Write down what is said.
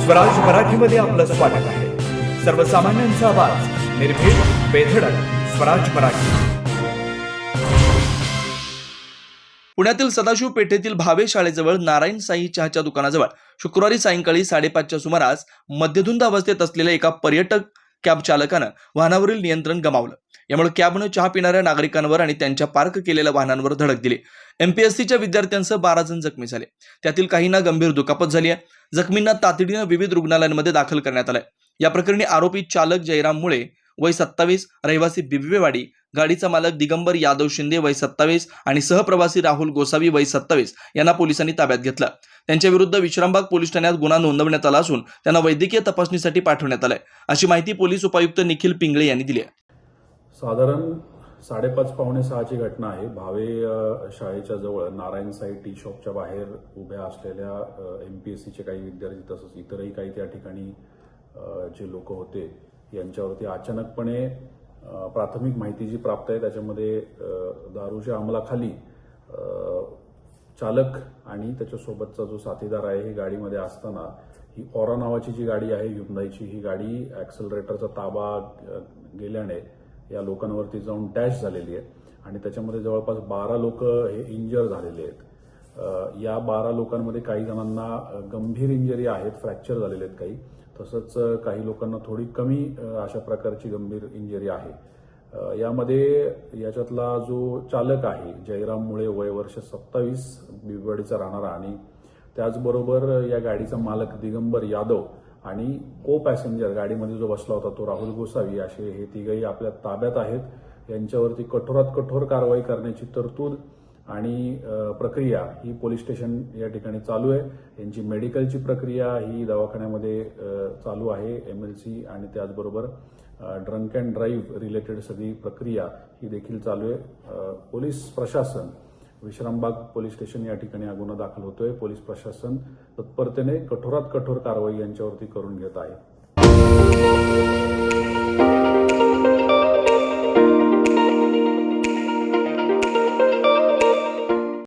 स्वराज मराठीमध्ये आपलं स्वागत आहे. सर्वसामान्यांचा आवाज, निर्भीड, बेधडक, स्वराज मराठी. पुण्यातील सदाशिव पेठेतील भावे शाळेजवळ नारायण साई चहाच्या दुकानाजवळ शुक्रवारी सायंकाळी 5:30च्या सुमारास मद्यधुंद अवस्थेत असलेल्या एका पर्यटक कॅब चालकानं वाहनावरील नियंत्रण गमावलं. यामुळे कॅबनं चहा पिणाऱ्या नागरिकांवर आणि त्यांच्या पार्क केलेल्या वाहनांवर धडक दिली. एमपीएससीच्या विद्यार्थ्यांसह 12 जण जखमी झाले. त्यातील काहींना गंभीर दुखापत झाली आहे. जखमींना तातडीनं विविध रुग्णालयांमध्ये दाखल करण्यात आलंय. या प्रकरणी आरोपी चालक जयराम मुळे वय 27, रहिवासी बिबवेवाडी, गाडीचा मालक दिगंबर यादव शिंदे वय 27 आणि सहप्रवासी राहुल गोसावी वय 27 यांना पोलिसांनी ताब्यात घेतलं. त्यांच्या विरुद्ध विश्रामबाग पोलीस ठाण्यात गुन्हा नोंदवण्यात आला असून त्यांना वैद्यकीय तपासणीसाठी पाठवण्यात आलंय, अशी माहिती पोलीस उपायुक्त निखिल पिंगळे यांनी दिली आहे. साधारण 5:30 पावणे 6ची घटना आहे. भावे शाळेच्या जवळ नारायण साई टी शॉपच्या बाहेर उभ्या असलेल्या एमपीएससीचे काही विद्यार्थी तसंच इतरही काही त्या ठिकाणी जे लोक होते यांच्यावरती अचानकपणे प्राथमिक माहिती जी प्राप्त आहे त्याच्यामध्ये दारूच्या अंमलाखाली चालक आणि त्याच्यासोबतचा जो साथीदार आहे ही गाडीमध्ये असताना ही ऑरा नावाची जी गाडी आहे ह्युंदाईची, ही गाडी ॲक्सेलरेटरचा ताबा गेल्याने या लोकांवरती जाऊन डॅश झालेली आहे आणि त्याच्यामध्ये जवळपास 12 लोक हे इंजर झालेले आहेत. या 12 लोकांमध्ये काही जणांना गंभीर इंजरी आहेत, फ्रॅक्चर झालेले आहेत काही, तसंच काही लोकांना थोडी कमी अशा प्रकारची गंभीर इंजरी आहे. यामध्ये याच्यातला जो चालक आहे जयराम मुळे वय वर्ष 27 बिबवेवाडीचा राहणारा आणि त्याचबरोबर या गाडीचा मालक दिगंबर यादव आणि को पॅसेंजर गाडीमध्ये जो बसला होता तो राहुल गोसावी असे हे तिघही आपल्या ताब्यात आहेत. यांच्यावरती कठोरात कठोर कारवाई करण्याची तरतूद आणि प्रक्रिया ही पोलीस स्टेशन या ठिकाणी चालू आहे. यांची मेडिकलची प्रक्रिया ही दवाखान्यामध्ये चालू आहे, MLC आणि त्याचबरोबर ड्रंक अँड ड्राईव्ह रिलेटेड सगळी प्रक्रिया ही देखील चालू आहे. पोलीस प्रशासन विश्रामबाग पोलीस स्टेशन या ठिकाणी हा गुन्हा दाखल होतोय. पोलीस प्रशासन तत्परतेने कठोरात कठोर कारवाई यांच्यावरती करून घेत आहे.